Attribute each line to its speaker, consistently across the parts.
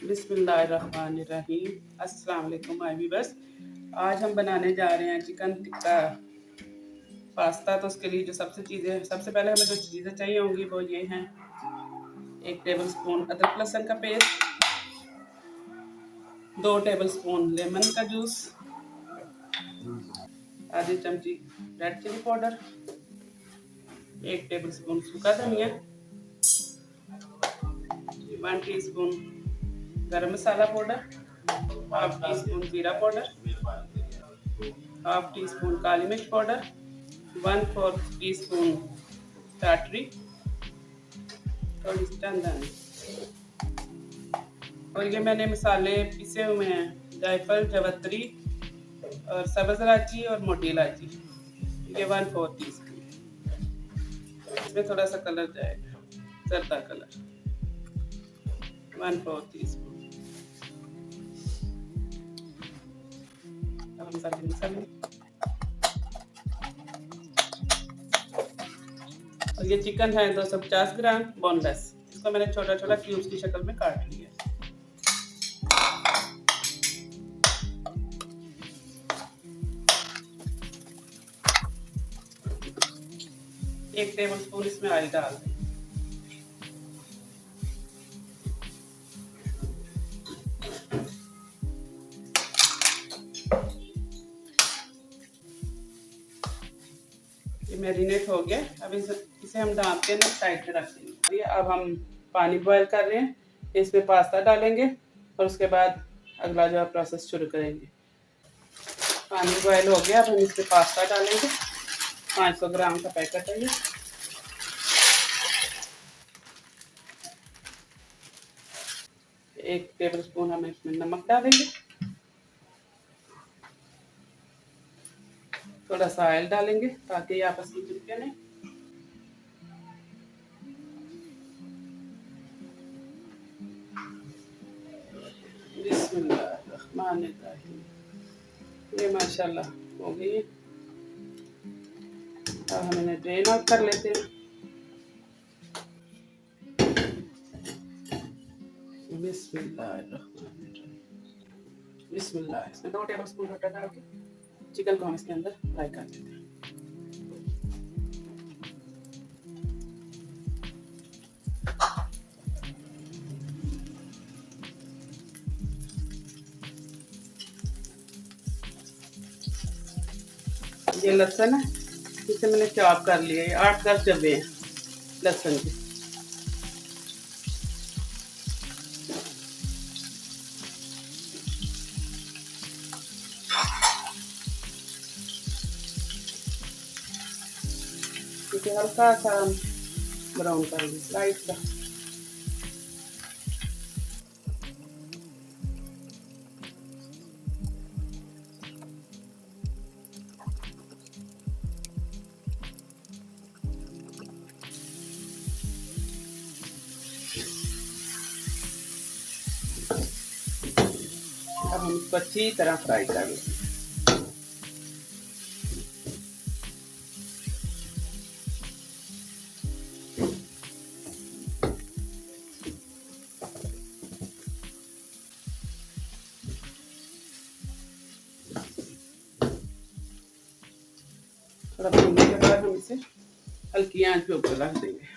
Speaker 1: बिस्मिल्लाहिर्रहमानिर्रहीम। अस्सलाम वालेकुम माय व्यूअर्स। आज हम बनाने जा रहे हैं चिकन टिक्का पास्ता। तो उसके लिए जो सबसे पहले हमें जो चीज़ें चाहिए होंगी वो ये हैं: 1 टेबलस्पून अदरक लहसुन का पेस्ट, 2 टेबलस्पून लेमन का जूस, आधी चमची रेड चिली पाउडर, 1 टेबलस्पून सूखा धनिया, 1 टीस्पून गरम मसाला पाउडर, हाफ टी स्पून जीरा पाउडर, हाफ टी स्पून काली मिर्च पाउडर, 1/4 टीस्पून टाटरी, थोड़ी सी दानी। और ये मैंने मसाले पिसे हुए हैं: जायफल, जवत्री और सब्ज़ इलायची और मोटी इलायची। ये 1/4 टीस्पून। इसमें थोड़ा सा कलर जाएगा, जर्दा कलर, 1/4 टीस्पून। अब हम सारे मसाले, और ये चिकन है 250 ग्राम बोनलेस। इसको मैंने छोटा छोटा क्यूब्स की शक्ल में काट लिया। एक टेबलस्पून इसमें ऑयल डाल दें। ये मैरिनेट हो गया। अब इसे हम ढाँप के ना साइड पे रख देंगे। अब हम पानी बॉयल कर रहे हैं, इसमें पास्ता डालेंगे और उसके बाद अगला जो प्रोसेस शुरू करेंगे। पानी बॉयल हो गया। अब हम इसमें पास्ता डालेंगे। 500 ग्राम का पैकेट है ये। एक टेबलस्पून हम इसमें नमक डालेंगे। थोड़ा सा ऑयल डालेंगे ताकि ये आपस में चिपके नहीं। बिस्मिल्लाहिर्रहमानिर्रहीम। ये माशाल्लाह हो गई है। अब हम इन्हें ड्रेन आउट कर लेते हैं। बिस्मिल्लाह। इसमें 2 टेबलस्पून बटर डाल के चिकन को हम इसके अंदर फ्राई कर देते हैं। ये लहसुन है, इसे मैंने चॉप कर लिया है। 8-10 डब्बे हैं लहसुन के। इसे हल्का सा ब्राउन करेंगे, लाइट सा। अब हम इसको अच्छी तरह फ्राई कर लेंगे। थोड़ा भूनने के बाद हम इसे हल्की आंच पे ऊपर रख देंगे।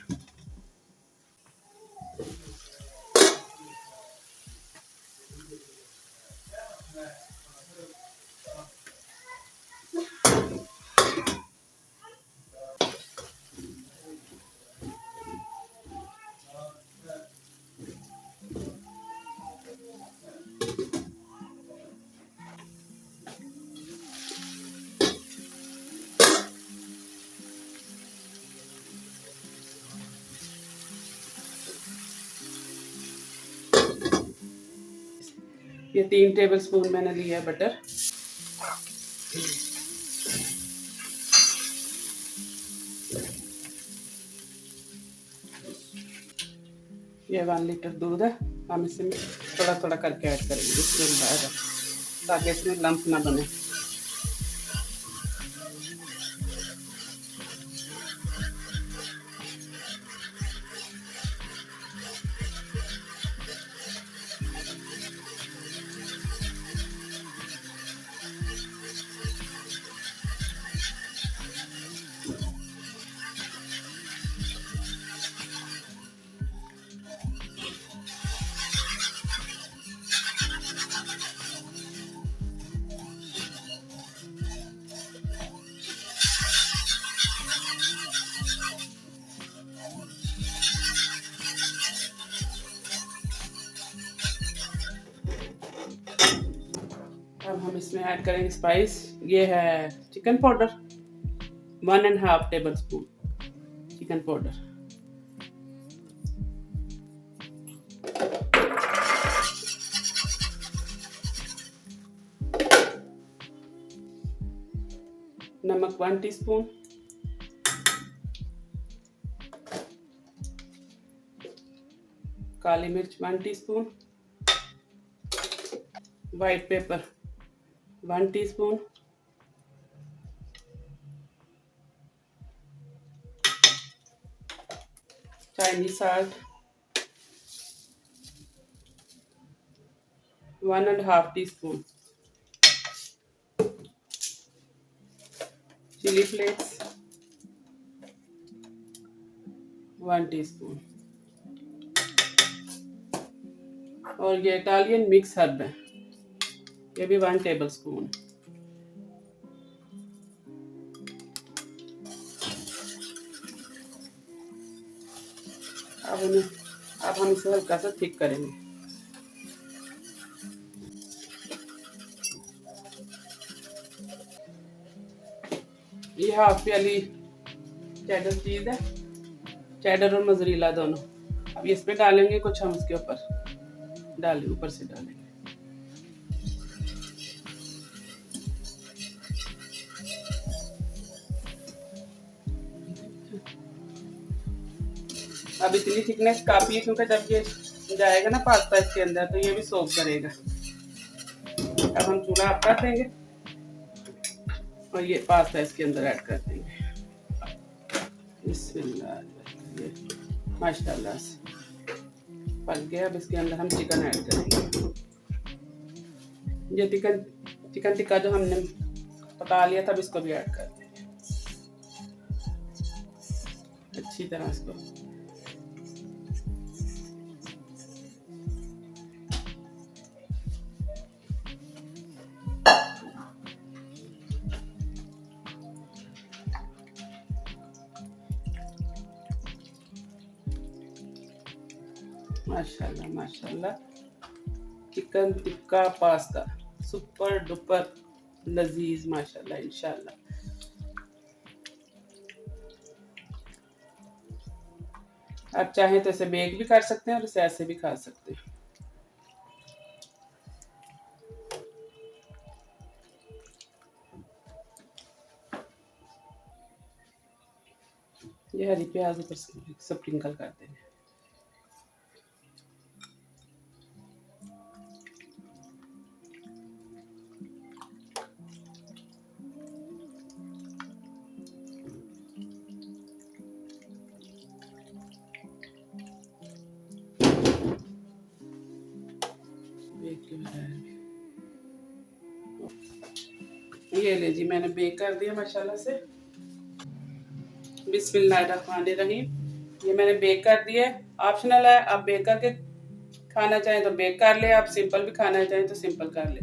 Speaker 1: ये 3 टेबलस्पून मैंने लिया है बटर। ये 1 लीटर दूध है। हम इसमें थोड़ा थोड़ा करके ऐड करेंगे इसमें, ताकि इसमें लम्प ना बने। अब इसमें ऐड करेंगे स्पाइस। ये है chicken powder 1.5 tablespoon chicken powder. नमक 1 टीस्पून। काली मिर्च 1 teaspoon. White pepper 1 teaspoon. Chinese salt 1.5 teaspoon. Chilli flakes 1 teaspoon. और ये इटालियन मिक्स हर्ब है, ये भी 1 टेबल स्पून। अब हम इसे हल्का सा थिक करेंगे। ये हाफ प्याली चेडर चीज है, चेडर और मोज़रेला दोनों। अब इस पे डालेंगे कुछ, हम इसके ऊपर डालेंगे, ऊपर से डालेंगे। अब इतनी थिकनेस काफी है, क्योंकि जब ये जाएगा ना पास्ता इसके अंदर तो ये भी सोक करेगा। अब हम चूल्हा ऑफ कर देंगे और ये पास्ता इसके अंदर ऐड कर देंगे। बिस्मिल्लाह, माशाल्लाह से पक गया। अब इसके अंदर हम चिकन ऐड करेंगे। ये चिकन टिक्का जो हमने पका लिया था, अब इसको भी ऐड कर देंगे अच्छी तरह इसको। माशाल्लाह माशाल्लाह, chicken tikka pasta super duper लजीज माशाल्लाह इंशाल्लाह। आप चाहें तो इसे बेक भी कर सकते हैं और इसे ऐसे भी खा सकते हैं। ये हरी प्याज ऊपर से स्प्रिंकल कर देंगे। ये ले जी, मैंने बेक कर दिया माशाल्लाह से। बिस्मिल्लाहिर्रहमानिर्रहीम। ये मैंने बेक कर दिया, ऑप्शनल है, आप बेक करके खाना चाहें तो बेक कर ले, आप सिंपल भी खाना चाहें तो सिंपल कर ले।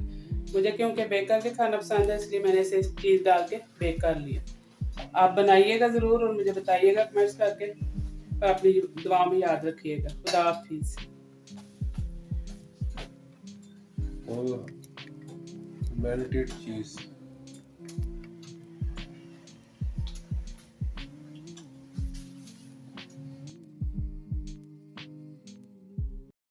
Speaker 1: मुझे क्योंकि बेक करके खाना पसंद है, इसलिए मैंने इसे चीज़ डाल के बेक कर लिया। आप बनाइएगा ज़रूर और मुझे बताइएगा कमेंट्स करके, और अपनी दुआ में याद रखिएगा। खुदा हाफिज़।
Speaker 2: melted cheese।